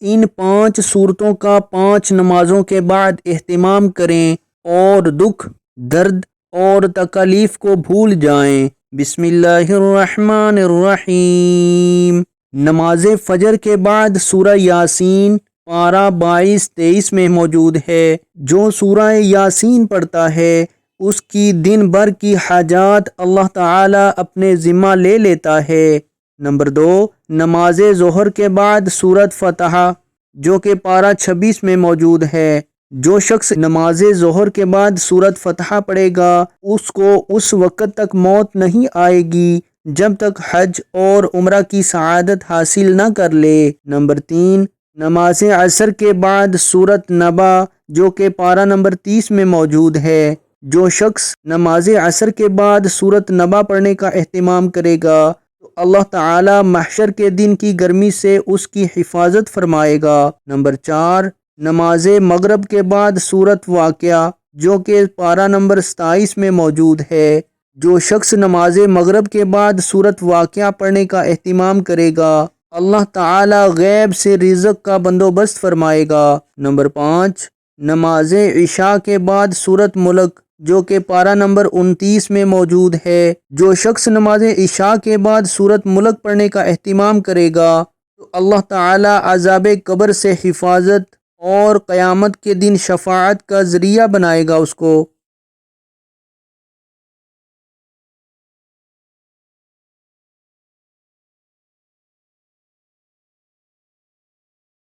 ان 5 صورتوں کا 5 نمازوں کے بعد اہتمام کریں اور دکھ، درد اور تکالیف کو بھول جائیں۔ بسم اللہ الرحمن الرحیم۔ نماز فجر کے بعد سورہ یاسین پارہ 22-23 میں موجود ہے۔ جو سورہ یاسین پڑھتا ہے اس کی دن بھر کی حاجات اللہ تعالی اپنے ذمہ لے لیتا ہے۔ نمبر 2، نماز ظہر کے بعد سورۃ فتح جو کہ پارہ 26 میں موجود ہے۔ جو شخص نماز ظہر کے بعد سورۃ فتح پڑھے گا اس کو اس وقت تک موت نہیں آئے گی جب تک حج اور عمرہ کی سعادت حاصل نہ کر لے۔ نمبر 3، نماز عصر کے بعد سورۃ نبا جو کہ پارہ نمبر 30 میں موجود ہے۔ جو شخص نماز عصر کے بعد سورۃ نبا پڑھنے کا اہتمام کرے گا تو اللہ تعالی محشر کے دن کی گرمی سے اس کی حفاظت فرمائے گا۔ نمبر 4، نماز مغرب کے بعد سورۃ واقعہ جو کہ پارہ نمبر 27 میں موجود ہے۔ جو شخص نماز مغرب کے بعد سورۃ واقعہ پڑھنے کا اہتمام کرے گا اللہ تعالی غیب سے رزق کا بندوبست فرمائے گا۔ نمبر 5، نماز عشاء کے بعد سورۃ ملک جو کہ پارہ نمبر 29 میں موجود ہے۔ جو شخص نماز عشاء کے بعد سورۃ ملک پڑھنے کا اہتمام کرے گا تو اللہ تعالی عذاب قبر سے حفاظت اور قیامت کے دن شفاعت کا ذریعہ بنائے گا اس کو۔